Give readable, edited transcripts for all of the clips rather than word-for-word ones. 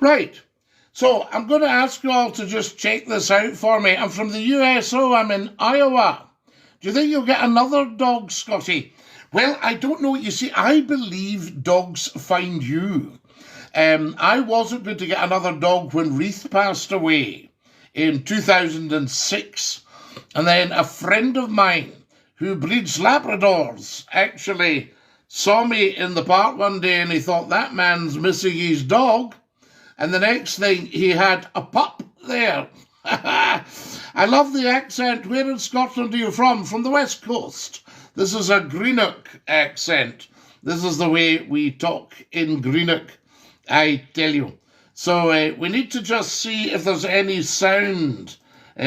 Right. So I'm going to ask you all to just check this out for me. I'm from the USO. I'm in Iowa. Do you think you'll get another dog, Scottie? Well, I don't know. You see, I believe dogs find you. I wasn't going to get another dog when Reith passed away in 2006. And then a friend of mine who breeds Labradors actually saw me in the park one day and he thought, that man's missing his dog. And the next thing, he had a pup there. I love the accent. Where in Scotland are you from? From the West Coast. This is a Greenock accent. This is the way we talk in Greenock, I tell you. So we need to just see if there's any sound.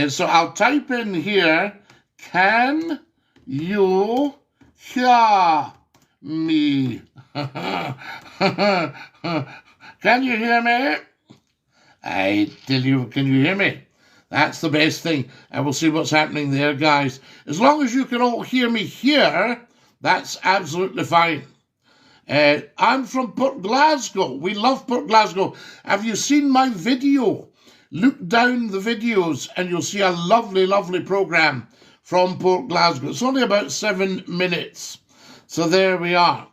So I'll type in here, can you hear me? Can you hear me? I tell you, can you hear me? That's the best thing. And we'll see what's happening there, guys. As long as you can all hear me here, that's absolutely fine. I'm from Port Glasgow. We love Port Glasgow. Have you seen my video? Look down the videos and you'll see a lovely, lovely programme from Port Glasgow. It's only about 7 minutes. So there we are.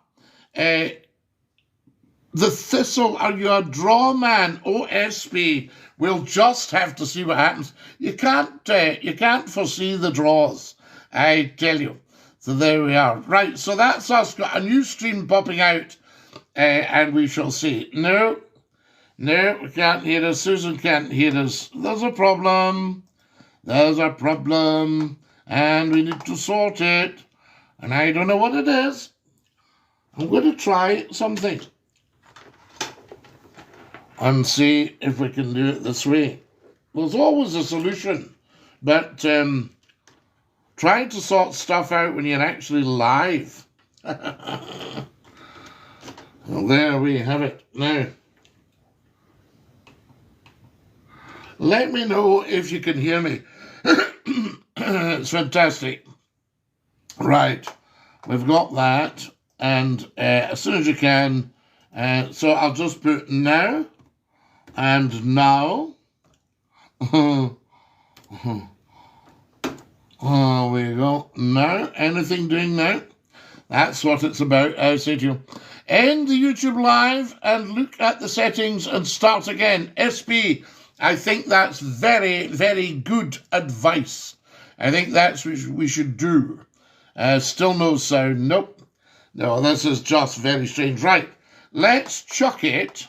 The Thistle, are you a draw man? OSP. We'll just have to see what happens. You can't foresee the draws, I tell you. So there we are. Right, so that's us. Got a new stream popping out, and we shall see. No, we can't hear us. Susan can't hear us. There's a problem. There's a problem, and we need to sort it. And I don't know what it is. I'm going to try something and see if we can do it this way. There's always a solution, but trying to sort stuff out when you're actually live. Well, there we have it. Now, let me know if you can hear me. It's fantastic. Right, we've got that, and as soon as you can, so I'll just put now, and now. Oh, we go. Now, anything doing now? That's what it's about, I say to you. End the YouTube live and look at the settings and start again. SP, I think that's very, very good advice. I think that's what we should do. Still no sound. Nope. No, this is just very strange. Right, let's chuck it.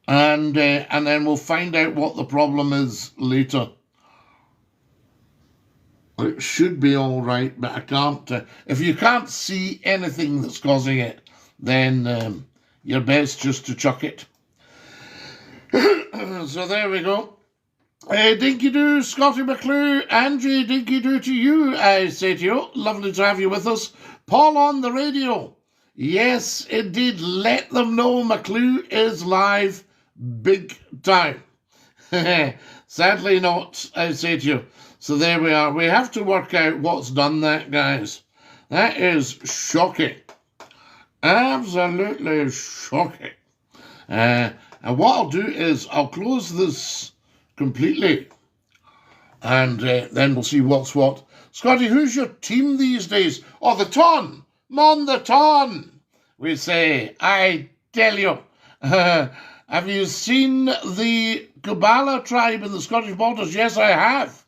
And then we'll find out what the problem is later. It should be all right, but I can't. If you can't see anything that's causing it, then you're best just to chuck it. So there we go. DINKY-DOO, Scottie McCLUE, Angie, DINKY-DOO to you, I say to you. Lovely to have you with us. Paul on the radio. Yes, indeed. Let them know McCLUE is live. Big time. Sadly not, I say to you. So there we are. We have to work out what's done that, guys. That is shocking. Absolutely shocking. And what I'll do is I'll close this completely. And then we'll see what's what. Scottie, who's your team these days? Oh, the Ton. Mon the Ton. We say, I tell you. Have you seen the Kubala tribe in the Scottish borders? Yes, I have.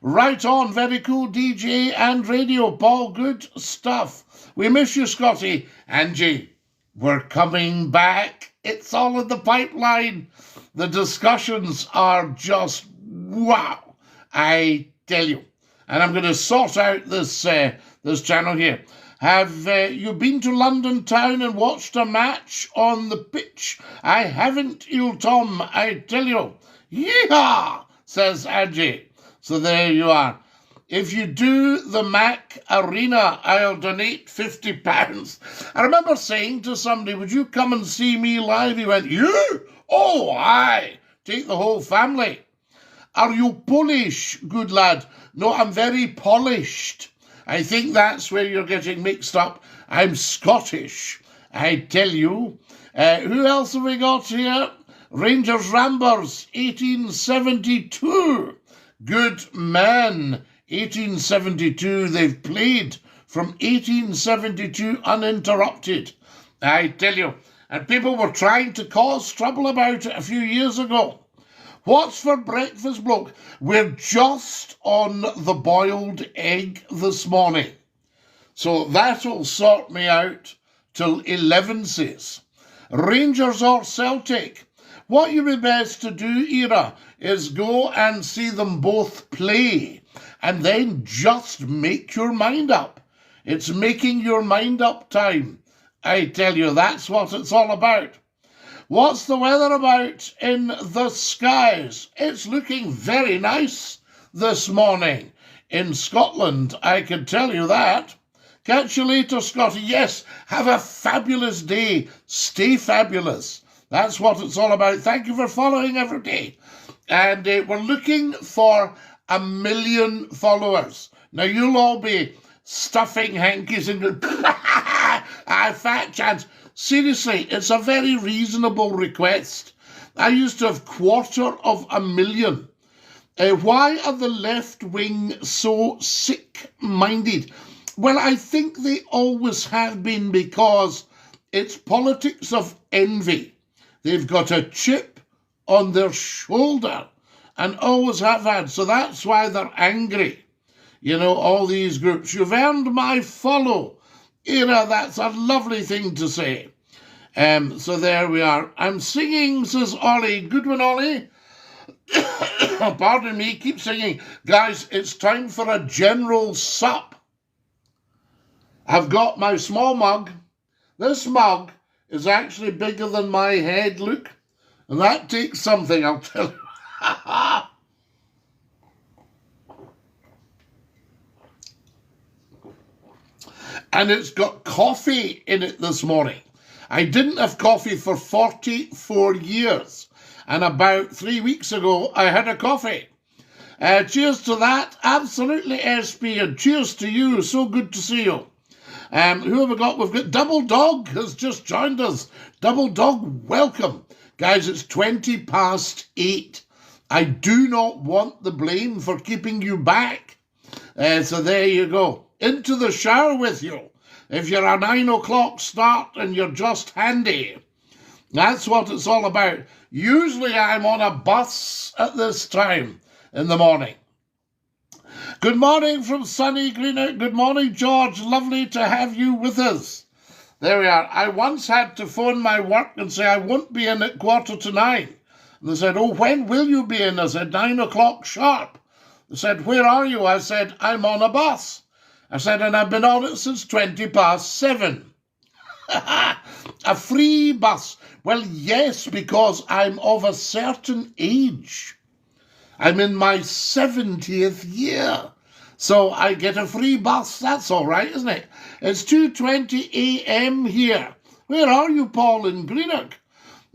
Right on, very cool DJ and radio. Paul, good stuff. We miss you, Scottie. Angie, we're coming back. It's all in the pipeline. The discussions are just wow, I tell you. And I'm going to sort out this channel here. Have you been to London town and watched a match on the pitch? I haven't, you Tom, I tell you. Yeehaw, says Angie. So there you are. If you do the Mac Arena, I'll donate £50. I remember saying to somebody, would you come and see me live? He went, you? Oh, aye. Take the whole family. Are you Polish, good lad? No, I'm very polished. I think that's where you're getting mixed up. I'm Scottish, I tell you. Who else have we got here? Rangers Rambers, 1872. Good man, 1872. They've played from 1872 uninterrupted. I tell you, and people were trying to cause trouble about it a few years ago. What's for breakfast, bloke? We're just on the boiled egg this morning. So that'll sort me out till 11 says. Rangers or Celtic? What you be best to do, Ira, is go and see them both play and then just make your mind up. It's making your mind up time. I tell you, that's what it's all about. What's the weather about in the skies? It's looking very nice this morning in Scotland, I can tell you that. Catch you later, Scottie. Yes, have a fabulous day. Stay fabulous. That's what it's all about. Thank you for following every day. And we're looking for 1 million followers. Now, you'll all be stuffing hankies and going, fat chance. Seriously, it's a very reasonable request. I used to have 250,000. Why are the left wing so sick-minded? Well, I think they always have been, because it's politics of envy. They've got a chip on their shoulder and always have had. So that's why they're angry. You know, all these groups. You've earned my follow. Ira, that's a lovely thing to say. So there we are. I'm singing, says Ollie. Good one, Ollie. Pardon me, keep singing. Guys, it's time for a general sup. I've got my small mug. This mug is actually bigger than my head, look. And that takes something, I'll tell you. And it's got coffee in it this morning. I didn't have coffee for 44 years. And about 3 weeks ago, I had a coffee. Cheers to that. Absolutely, SP. And cheers to you. So good to see you. Who have we got? We've got Double Dog has just joined us. Double Dog, welcome. Guys, it's 8:20. I do not want the blame for keeping you back. So there you go. Into the shower with you. If you're a 9 o'clock start and you're just handy. That's what it's all about. Usually I'm on a bus at this time in the morning. Good morning from sunny Greenock. Good morning, George. Lovely to have you with us. There we are. I once had to phone my work and say I won't be in at 9:15. And they said, oh, when will you be in? I said, 9 o'clock sharp. They said, where are you? I said, I'm on a bus. I said, and I've been on it since 7:20. A free bus. Well, yes, because I'm of a certain age. I'm in my 70th year. So I get a free bus. That's all right, isn't it? It's 2:20 a.m. here. Where are you, Paul, in Greenock?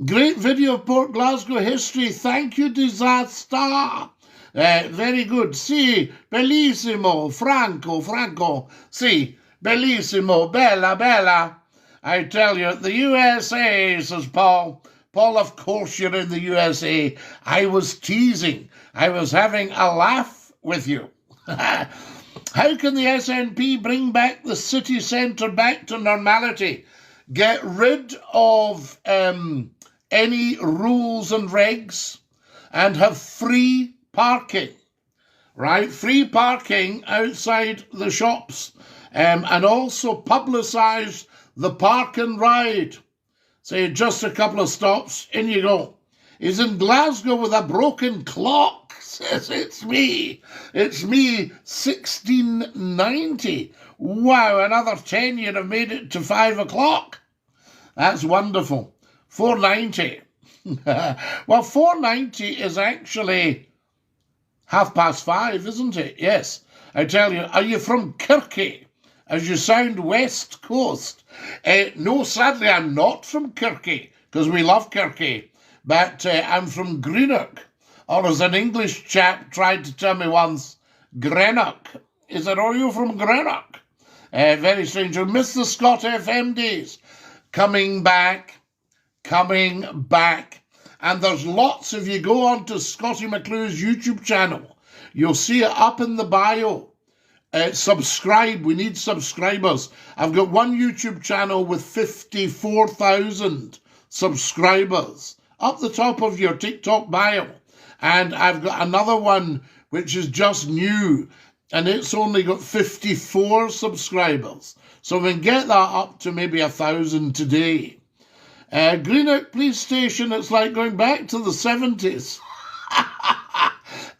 Great video of Port Glasgow history. Thank you, Disaster. Very good. Si, bellissimo. Franco. Si, bellissimo. Bella. I tell you, the USA, says Paul. Paul, of course you're in the USA. I was teasing. I was having a laugh with you. How can the SNP bring back the city centre back to normality? Get rid of any rules and regs and have free parking, right? Free parking outside the shops, and also publicise the park and ride. Say just a couple of stops, in you go. He's in Glasgow with a broken clock, says it's me, 1690. Wow, another 10 you'd have made it to 5 o'clock. That's wonderful. 490. Well, 490 is actually 5:30, isn't it? Yes. I tell you, are you from Kirky? As you sound West Coast. No, sadly, I'm not from Kirky, because we love Kirky. But I'm from Greenock. Or as an English chap tried to tell me once, Greenock. Is it, are you from Greenock? Very strange. We miss the Scott FM days. Coming back. And there's lots. If you go on to Scottie McClue's YouTube channel, you'll see it up in the bio. Subscribe. We need subscribers. I've got one YouTube channel with 54,000 subscribers up the top of your TikTok bio. And I've got another one which is just new, and it's only got 54 subscribers. So we can get that up to maybe 1,000 today. Greenock Police Station, it's like going back to the 70s.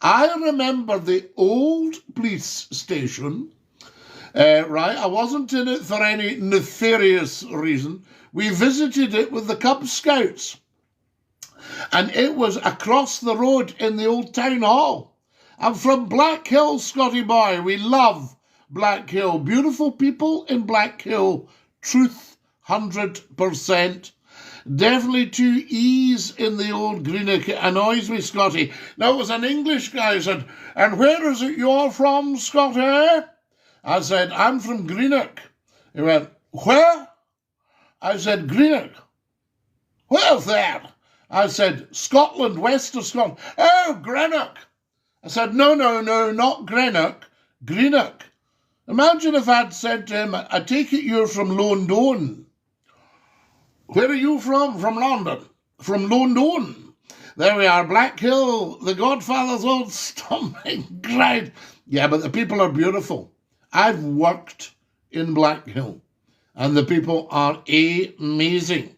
I remember the old police station, right? I wasn't in it for any nefarious reason. We visited it with the Cub Scouts. And it was across the road in the old town hall. I'm from Black Hill, Scottie boy. We love Black Hill. Beautiful people in Black Hill. Truth, 100%. Definitely two E's in the old Greenock. It annoys me, Scottie. Now, it was an English guy who said, and where is it you're from, Scottie? I said, I'm from Greenock. He went, where? I said, Greenock. Where's that? I said, Scotland, west of Scotland. Oh, Greenock. I said, no, not Greenock, Greenock. Imagine if I'd said to him, I take it you're from London. Where are you from? From London. From London. There we are, Black Hill, the Godfather's old stomping ground. Yeah, but the people are beautiful. I've worked in Black Hill, and the people are amazing,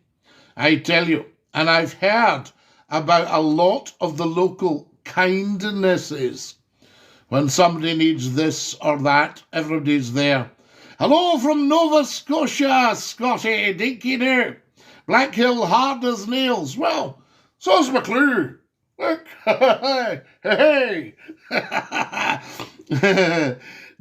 I tell you. And I've heard about a lot of the local kindnesses. When somebody needs this or that, everybody's there. Hello from Nova Scotia, Scottie, DINKY-DOO. Black Hill, hard as nails. Well, so's McCLUE. Look, hey.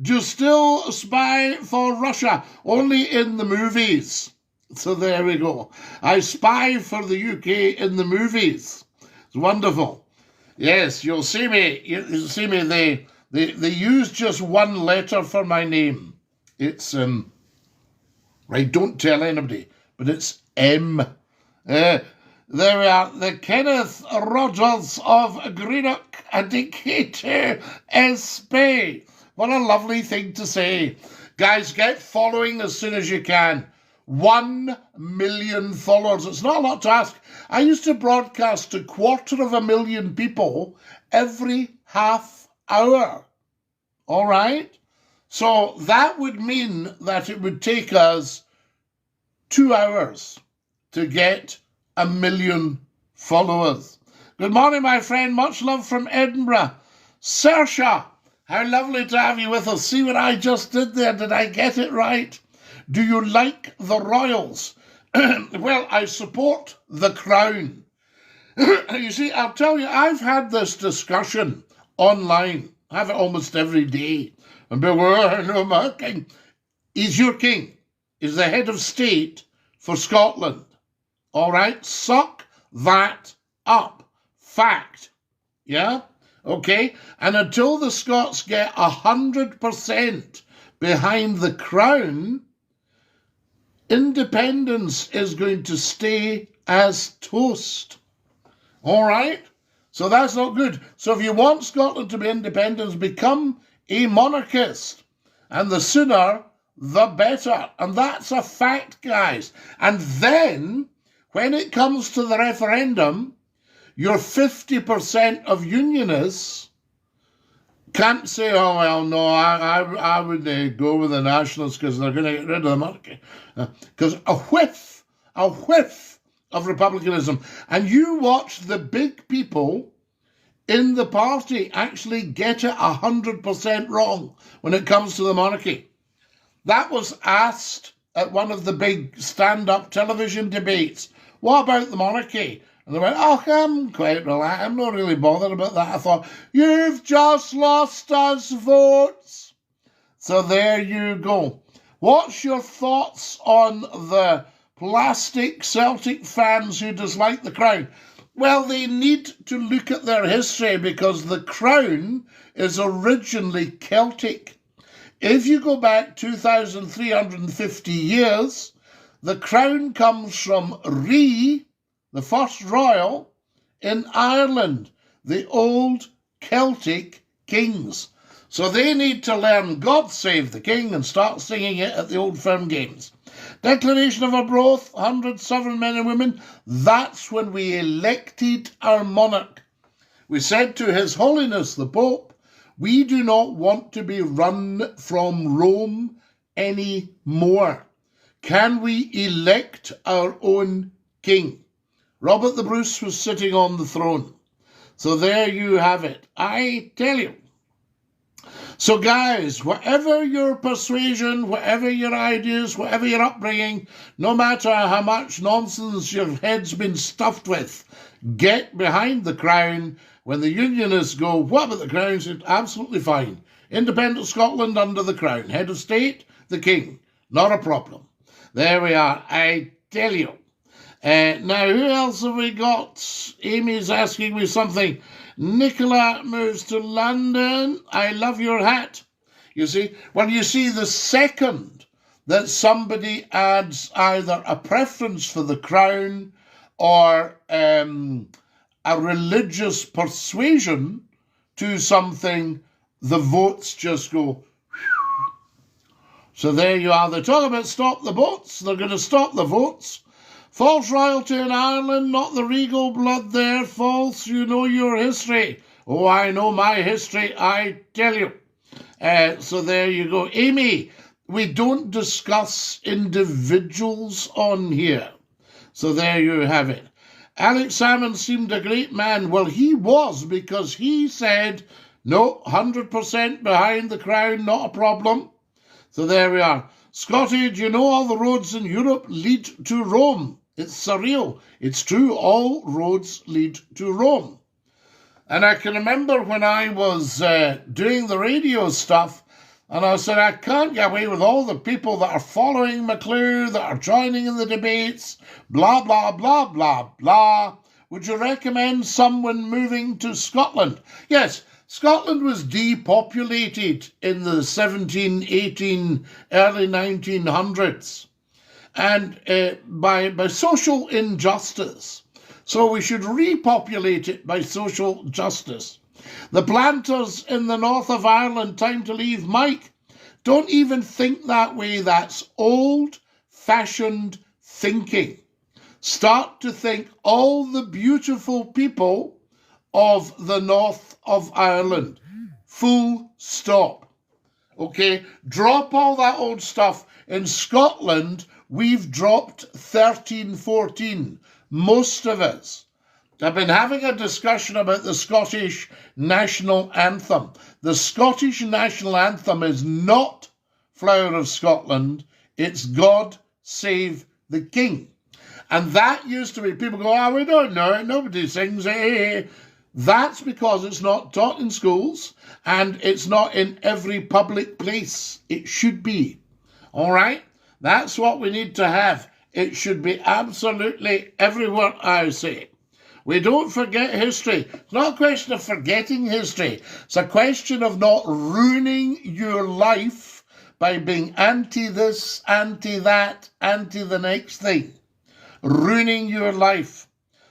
Do you still spy for Russia? Only in the movies. So there we go. I spy for the UK in the movies. It's wonderful. Yes, you'll see me. You'll see me. They use just one letter for my name. It's right. Don't tell anybody, but it's M. There we are. The Kenneth Rogers of Greenock, a DINKY-DOO SP. What a lovely thing to say, guys. Get following as soon as you can. 1 million followers. It's not a lot to ask. I used to broadcast to 250,000 people every half hour. All right? So that would mean that it would take us 2 hours to get 1 million followers. Good morning, my friend. Much love from Edinburgh. Saoirse, how lovely to have you with us. See what I just did there? Did I get it right? Do you like the Royals? Well, I support the Crown. You see, I'll tell you, I've had this discussion online. I have it almost every day. And people go, oh, no, my king. He's your king. He's the head of state for Scotland. All right? Suck that up. Fact. Yeah? Okay? And until the Scots get 100% behind the Crown, independence is going to stay as toast. All right? So that's not good. So if you want Scotland to be independent, become a monarchist. And the sooner, the better. And that's a fact, guys. And then, when it comes to the referendum, your 50% of unionists can't say, oh, well, no, I would go with the Nationalists because they're going to get rid of the monarchy. Because a whiff of republicanism. And you watch the big people in the party actually get it 100% wrong when it comes to the monarchy. That was asked at one of the big stand-up television debates. What about the monarchy? And they went, oh, I'm quite relaxed. I'm not really bothered about that. I thought, you've just lost us votes. So there you go. What's your thoughts on the plastic Celtic fans who dislike the Crown? Well, they need to look at their history because the Crown is originally Celtic. If you go back 2,350 years, the Crown comes from Rhee, the first royal, in Ireland, the old Celtic kings. So they need to learn God Save the King and start singing it at the Old Firm Games. Declaration of Arbroath, 100 sovereign men and women. That's when we elected our monarch. We said to His Holiness the Pope, we do not want to be run from Rome anymore. Can we elect our own king? Robert the Bruce was sitting on the throne. So there you have it. I tell you. So guys, whatever your persuasion, whatever your ideas, whatever your upbringing, no matter how much nonsense your head's been stuffed with, get behind the Crown. When the Unionists go, what about the Crown? It's absolutely fine. Independent Scotland under the Crown. Head of State, the King. Not a problem. There we are. I tell you. Now, who else have we got? Amy's asking me something. Nicola moves to London. I love your hat. You see, when you see the second that somebody adds either a preference for the Crown or a religious persuasion to something, the votes just go. So there you are. They talk about stop the votes. They're going to stop the votes. False royalty in Ireland, not the regal blood there. False, you know your history. Oh, I know my history, I tell you. So there you go. Amy, we don't discuss individuals on here. So there you have it. Alex Salmon seemed a great man. Well, he was, because he said, no, 100% behind the Crown, not a problem. So there we are. Scottie, do you know all the roads in Europe lead to Rome? It's surreal. It's true, all roads lead to Rome. And I can remember when I was doing the radio stuff, and I said, I can't get away with all the people that are following McCLUE, that are joining in the debates, blah, blah, blah, blah, blah. Would you recommend someone moving to Scotland? Yes, Scotland was depopulated in the 1718, early 1900s, and by social injustice. So we should repopulate it by social justice. The planters in the north of Ireland, time to leave. Mike, don't even think that way. That's old-fashioned thinking. Start to think all the beautiful people of the north of Ireland. Full stop. Okay? Drop all that old stuff. In Scotland, we've dropped 13, 14. Most of us. I've been having a discussion about the Scottish national anthem. The Scottish national anthem is not Flower of Scotland. It's God Save the King. And that used to be, people go, oh, we don't know it. Nobody sings it. That's because it's not taught in schools and it's not in every public place. It should be. All right? That's what we need to have. It should be absolutely everywhere, I say. We don't forget history. It's not a question of forgetting history. It's a question of not ruining your life by being anti this, anti that, anti the next thing. Ruining your life.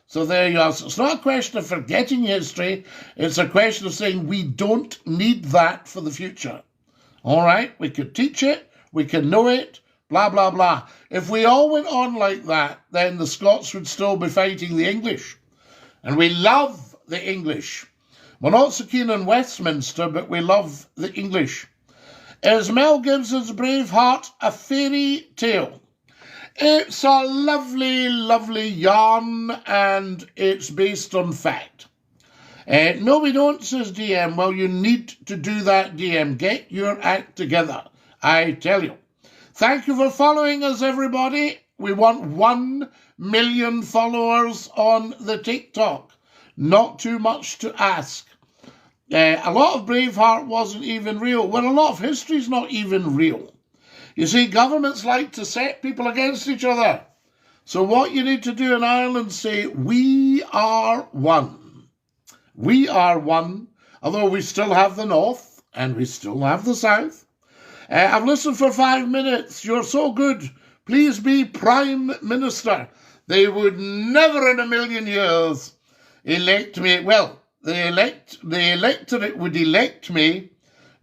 So there you are. So it's not a question of forgetting history. It's a question of saying we don't need that for the future. All right? We could teach it. We can know it. Blah, blah, blah. If we all went on like that, then the Scots would still be fighting the English. And we love the English. We're not so keen on Westminster, but we love the English. Is Mel Gibson's Braveheart a fairy tale? It's a lovely, lovely yarn, and it's based on fact. No, we don't, says DM. Well, you need to do that, DM. Get your act together, I tell you. Thank you for following us, everybody. We want 1 million followers on the TikTok. Not too much to ask. A lot of Braveheart wasn't even real. Well, a lot of history's not even real. You see, governments like to set people against each other. So what you need to do in Ireland, say, we are one. We are one, although we still have the North and we still have the South. I've listened for 5 minutes. You're so good. Please be Prime Minister. They would never in a million years elect me. Well, the electorate would elect me,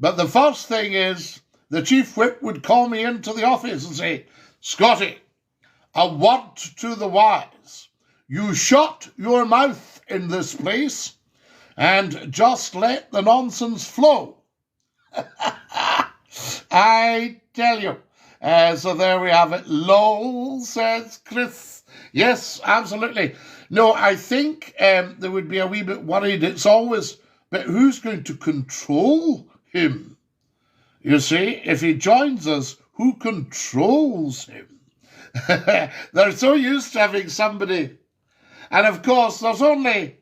but the first thing is the chief whip would call me into the office and say, Scottie, a word to the wise. You shut your mouth in this place and just let the nonsense flow. I tell you. So there we have it. Lol, says Chris. Yes, absolutely. No, I think they would be a wee bit worried. It's always, but who's going to control him? You see, if he joins us, who controls him? They're so used to having somebody. And of course, there's only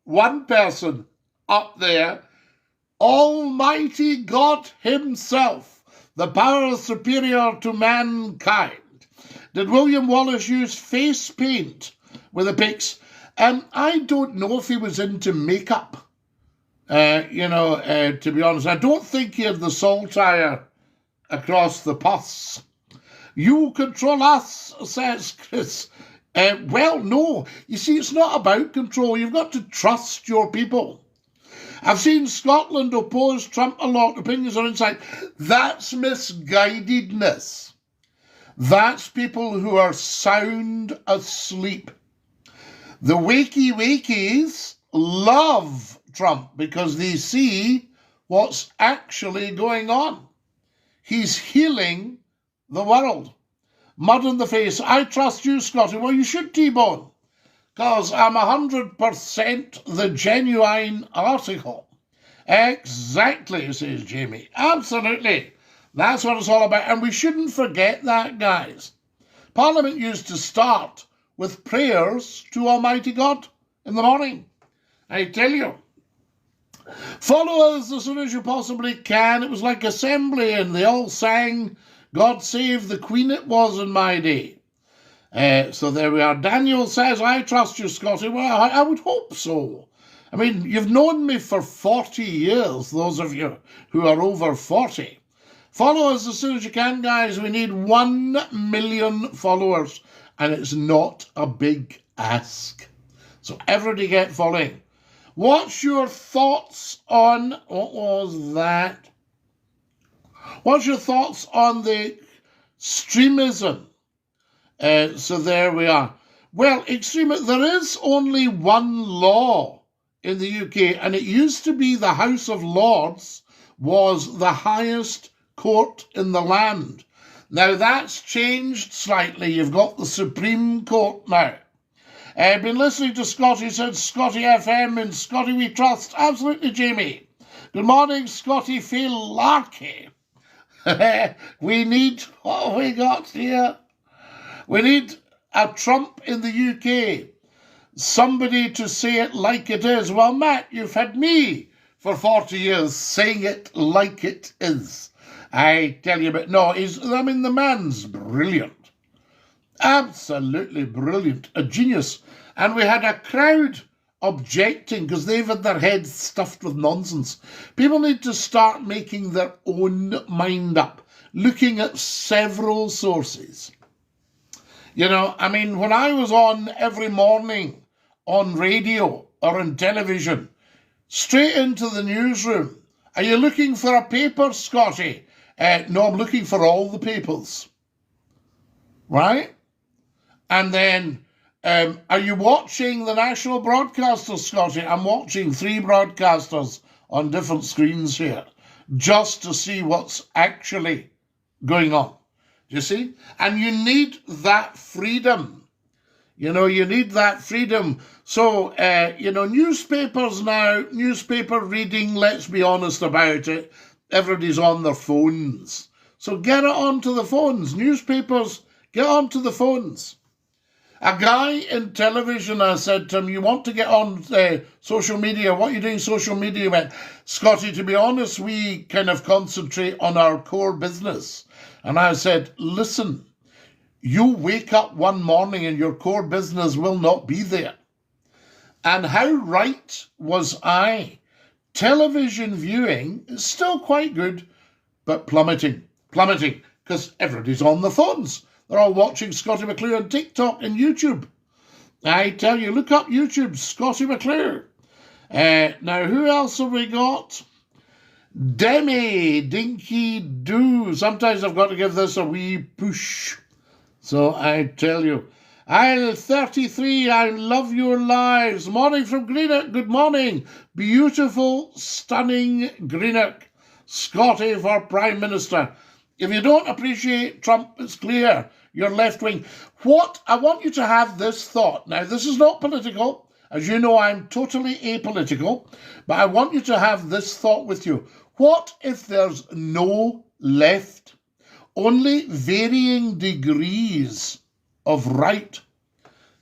one person up there, Almighty God himself, the power superior to mankind. Did William Wallace use face paint with the pics? I don't know if he was into makeup. To be honest, I don't think he had the saltire across the pus. You control us, says Chris. Well, no. You see, it's not about control. You've got to trust your people. I've seen Scotland oppose Trump a lot. Opinions are inside. That's misguidedness. That's people who are sound asleep. The wakey-wakies love Trump because they see what's actually going on. He's healing the world. Mud in the face. I trust you, Scottie. Well, you should, T-Bone, because I'm 100% the genuine article. Exactly, says Jamie. Absolutely. That's what it's all about. And we shouldn't forget that, guys. Parliament used to start with prayers to Almighty God in the morning. I tell you. Follow us as soon as you possibly can. It was like assembly, and they all sang, God save the Queen it was in my day. So there we are. Daniel says, I trust you, Scottie. Well, I would hope so. I mean, you've known me for 40 years, those of you who are over 40. Follow us as soon as you can, guys. We need 1 million followers, and it's not a big ask. So everybody get following. What's your thoughts on, what was that? What's your thoughts on the extremism? So there we are. Well, there is only one law in the UK, and it used to be the House of Lords was the highest court in the land. Now that's changed slightly. You've got the Supreme Court now. I've been listening to Scottie, said Scottie FM and Scottie we trust. Absolutely, Jamie. Good morning, Scottie Phil Larkey. We need, what have we got here? We need a Trump in the UK. Somebody to say it like it is. Well, Matt, you've had me for 40 years saying it like it is. I tell you, but no, the man's brilliant. Absolutely brilliant. A genius. And we had a crowd objecting because they've had their heads stuffed with nonsense. People need to start making their own mind up, looking at several sources. When I was on every morning on radio or on television, straight into the newsroom. Are you looking for a paper, Scottie? No, I'm looking for all the papers. Right? And then, are you watching the national broadcasters, Scottie? I'm watching 3 broadcasters on different screens here, just to see what's actually going on. You see? And you need that freedom. You need that freedom. So, newspapers now, newspaper reading, let's be honest about it, everybody's on their phones. So get it onto the phones. Newspapers, get onto the phones. A guy in television, I said to him, you want to get on social media? What are you doing social media? He went, Scottie, to be honest, we kind of concentrate on our core business. And I said, listen, you wake up one morning and your core business will not be there. And how right was I? Television viewing is still quite good, but plummeting, because everybody's on the phones. They're all watching Scottie McClue on TikTok and YouTube. I tell you, look up YouTube, Scottie McCLUE. Now, who else have we got? Demi, DINKY-DOO. Sometimes I've got to give this a wee push. So I tell you. I'll 33, I love your lives. Morning from Greenock, good morning. Beautiful, stunning Greenock. Scottie for Prime Minister. If you don't appreciate Trump, it's clear you're left-wing. I want you to have this thought. Now, this is not political. As you know, I'm totally apolitical. But I want you to have this thought with you. What if there's no left? Only varying degrees of right.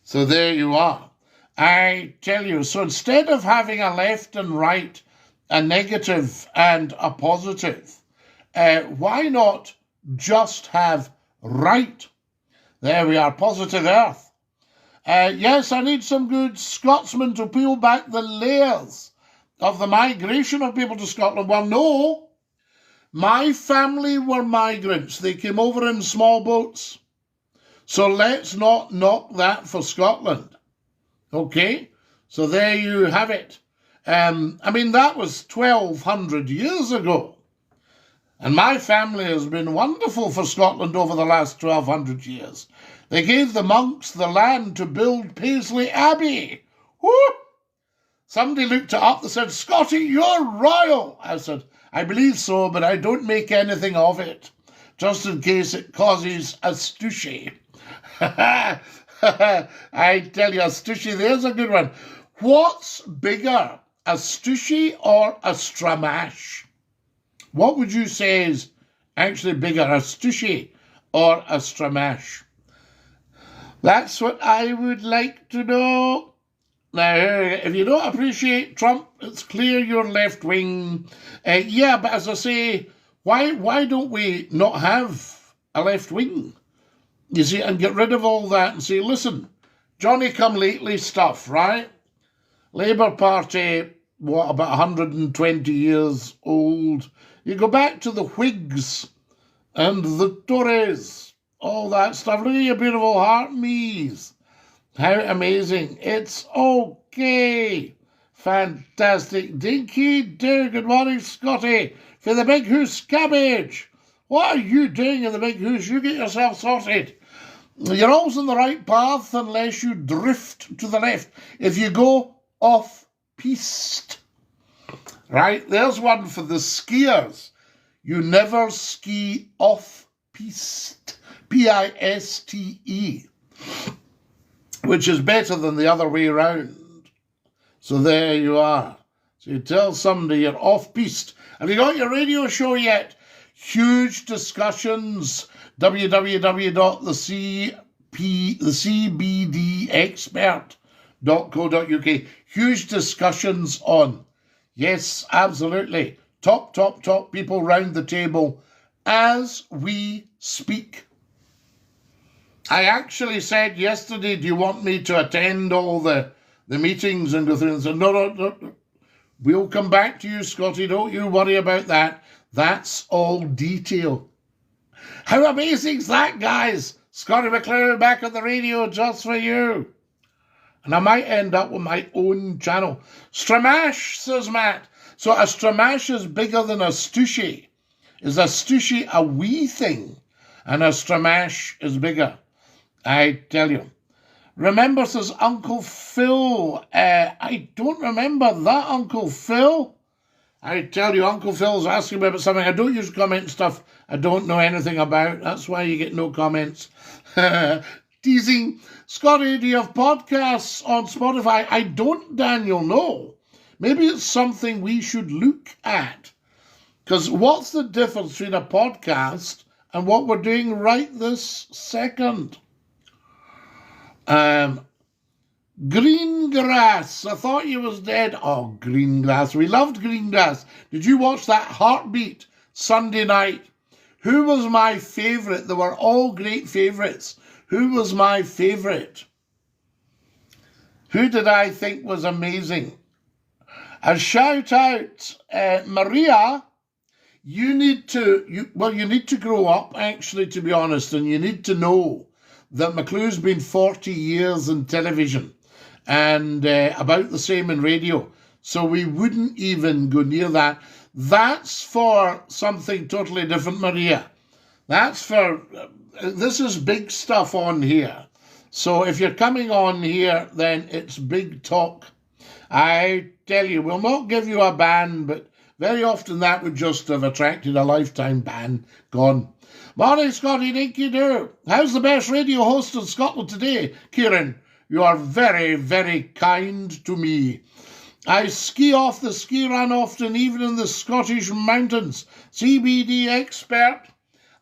So there you are. I tell you, so instead of having a left and right, a negative and a positive, why not just have right? There we are, positive earth. Yes, I need some good Scotsmen to peel back the layers of the migration of people to Scotland. Well, no, my family were migrants. They came over in small boats. So let's not knock that for Scotland. Okay? So there you have it. I mean, that was 1,200 years ago. And my family has been wonderful for Scotland over the last 1,200 years. They gave the monks the land to build Paisley Abbey. Woo! Somebody looked it up and said, Scottie, you're royal. I said, I believe so, but I don't make anything of it, just in case it causes a stooshy. I tell you, a stooshy, there's a good one. What's bigger, a stooshy or a stramash? What would you say is actually bigger, a stooshy or a stramash? That's what I would like to know. Now, if you don't appreciate Trump, it's clear you're left-wing. Yeah, but as I say, why don't we not have a left-wing? You see, and get rid of all that and say, listen, Johnny-come-lately stuff, right? Labour Party, what, about 120 years old. You go back to the Whigs and the Tories, all that stuff. Look at your beautiful heart, me's. How amazing. It's okay. Fantastic. DINKY-DOO. Good morning, Scottie. For the Big Hoose Cabbage. What are you doing in the Big Hoose? You get yourself sorted. You're always on the right path unless you drift to the left. If you go off-piste. Right, there's one for the skiers. You never ski off-piste. P-I-S-T-E. Which is better than the other way around. So there you are. So you tell somebody you're off-piste. Have you got your radio show yet? Huge discussions. www.thecbdexpert.co.uk. Huge discussions on. Yes, absolutely. Top people round the table as we speak. I actually said yesterday, do you want me to attend all the meetings and go through and said, no. We'll come back to you, Scottie. Don't you worry about that. That's all detail. How amazing is that, guys? Scottie McCLUE back on the radio just for you. And I might end up with my own channel. Stramash, says Matt. So a stramash is bigger than a stooshy. Is a stooshy a wee thing? And a stramash is bigger. I tell you. Remember, says Uncle Phil. I don't remember that, Uncle Phil. I tell you, Uncle Phil's asking me about something. I don't use comment stuff I don't know anything about. That's why you get no comments. Teasing. Scottie, do you have podcasts on Spotify? I don't, Daniel, no. Maybe it's something we should look at. Because what's the difference between a podcast and what we're doing right this second? Green grass. I thought you was dead. Oh, green grass. We loved green grass. Did you watch that Heartbeat Sunday night? Who was my favourite? They were all great favourites. Who was my favourite? Who did I think was amazing? A shout out, Maria. You need to grow up, actually, to be honest, and you need to know that McClue's been 40 years in television and about the same in radio. So we wouldn't even go near that. That's for something totally different, Maria. That's for, this is big stuff on here. So if you're coming on here, then it's big talk. I tell you, we'll not give you a ban, but very often that would just have attracted a lifetime ban. Gone. Morning, Scottie, Dinky-Doo. How's the best radio host in Scotland today? Kieran, you are very, very kind to me. I ski off the ski run often, even in the Scottish mountains. CBD expert.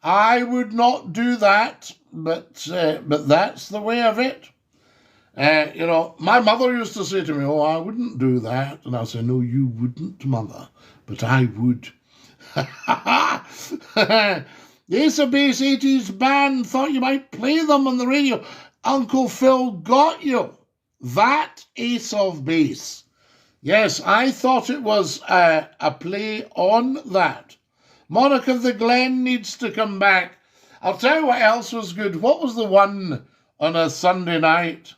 I would not do that, but that's the way of it. You know, my mother used to say to me, oh, I wouldn't do that. And I said, no, you wouldn't, mother, but I would. Ace of Base 80s band, thought you might play them on the radio. Uncle Phil got you. That Ace of Base. Yes, I thought it was a play on that. Monarch of the Glen needs to come back. I'll tell you what else was good. What was the one on a Sunday night?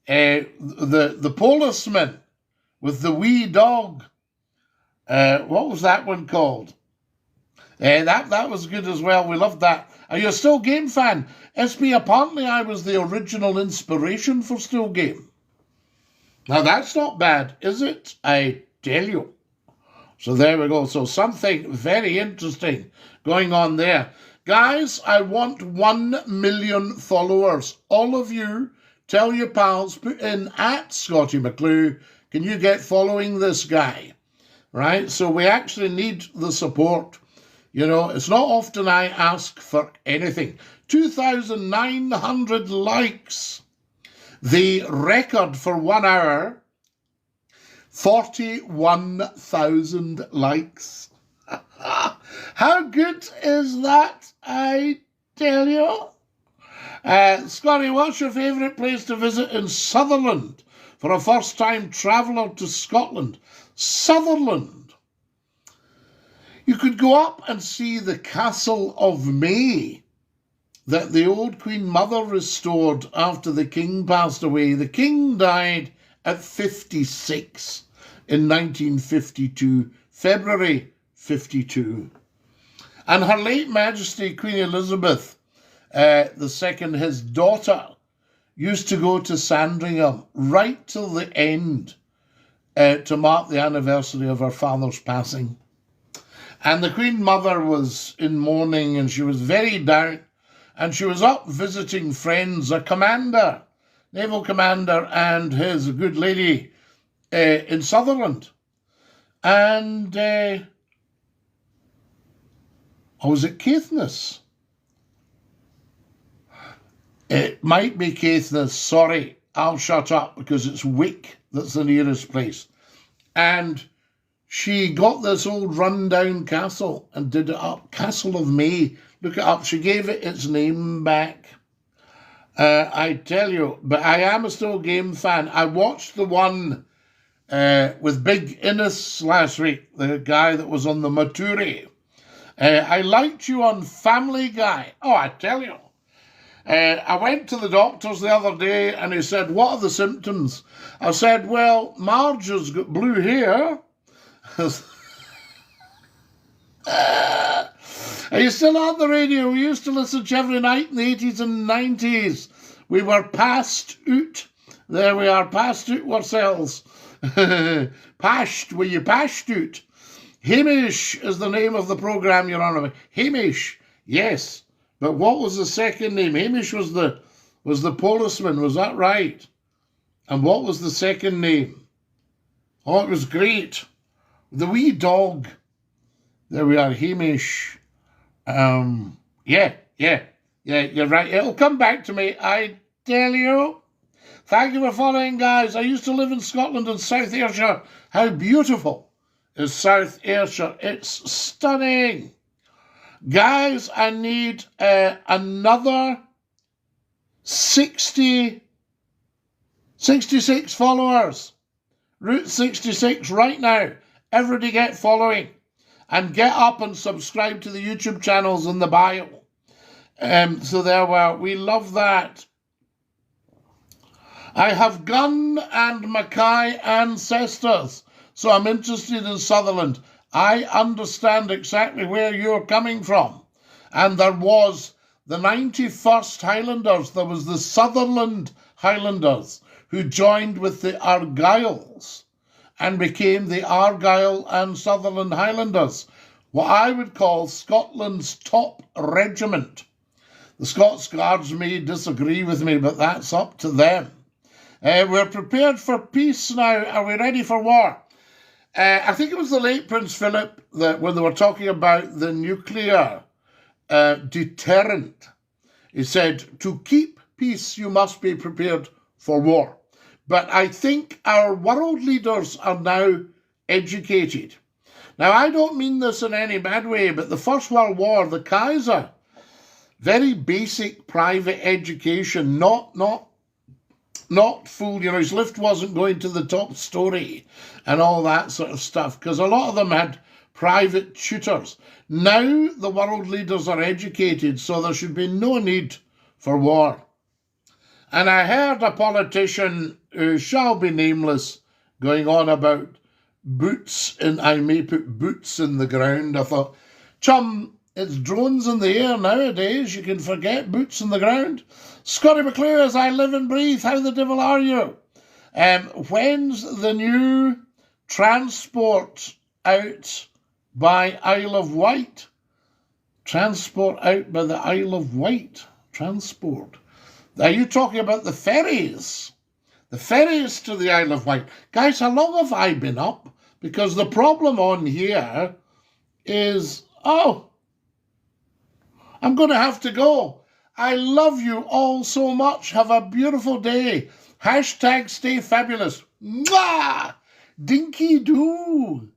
The policeman with the wee dog. What was that one called? That was good as well. We loved that. Are you a Still Game fan? SB, apparently I was the original inspiration for Still Game. Now that's not bad, is it? I tell you. So there we go. So something very interesting going on there. Guys, I want 1 million followers. All of you, tell your pals, put in at Scottie McClue. Can you get following this guy? Right? So we actually need the support. You know, it's not often I ask for anything. 2,900 likes. The record for 1 hour, 41,000 likes. How good is that, I tell you? Scottie, what's your favourite place to visit in Sutherland for a first-time traveller to Scotland? Sutherland. You could go up and see the Castle of May that the old Queen Mother restored after the King passed away. The King died at 56 in 1952, February 52. And Her late Majesty Queen Elizabeth II, his daughter, used to go to Sandringham right till the end to mark the anniversary of her father's passing. And the Queen Mother was in mourning and she was very down. And she was up visiting friends, a commander, naval commander, and his good lady in Sutherland. And, or was it Caithness? It might be Caithness, sorry, I'll shut up because it's Wick that's the nearest place. And she got this old run-down castle and did it up, Castle of May. Look it up. She gave it its name back. I tell you, but I am a Still Game fan. I watched the one with Big Innes last week, the guy that was on the Maturi. I liked you on Family Guy. Oh, I tell you. I went to the doctor's the other day and he said, what are the symptoms? I said, well, Marge has got blue hair. Are you still on the radio? We used to listen to you every night in the 80s and 90s. We were past out. There we are, past out ourselves. Pashed, were you pashed out? Hamish is the name of the programme you're on about. Hamish, yes. But what was the second name? Hamish was the policeman, was that right? And what was the second name? Oh, it was great. The wee dog. There we are, Hamish. Yeah, you're right. It'll come back to me, I tell you. Thank you for following, guys. I used to live in Scotland and South Ayrshire. How beautiful is South Ayrshire? It's stunning. Guys, I need another 66 followers. Route 66 right now. Everybody get following. And get up and subscribe to the YouTube channels in the bio. So there we love that. I have Gun and Mackay ancestors, so I'm interested in Sutherland. I understand exactly where you're coming from. And there was the 91st Highlanders, there was the Sutherland Highlanders, who joined with the Argylls and became the Argyll and Sutherland Highlanders, what I would call Scotland's top regiment. The Scots Guards may disagree with me, but that's up to them. We're prepared for peace now. Are we ready for war? I think it was the late Prince Philip that when they were talking about the nuclear deterrent, he said, to keep peace, you must be prepared for war. But I think our world leaders are now educated. Now, I don't mean this in any bad way, but the First World War, the Kaiser, very basic private education, not full, his lift wasn't going to the top story and all that sort of stuff, because a lot of them had private tutors. Now the world leaders are educated, so there should be no need for war. And I heard a politician who shall be nameless going on about boots, and I may put boots in the ground. I thought, chum, it's drones in the air nowadays. You can forget boots in the ground. Scottie McCLUE, as I live and breathe, how the devil are you? When's the new transport out by Isle of Wight? Transport out by the Isle of Wight. Transport. Are you talking about the ferries? The ferries to the Isle of Wight. Guys, how long have I been up? Because the problem on here is, I'm going to have to go. I love you all so much. Have a beautiful day. # stay fabulous. Mwah! DINKY-DOO.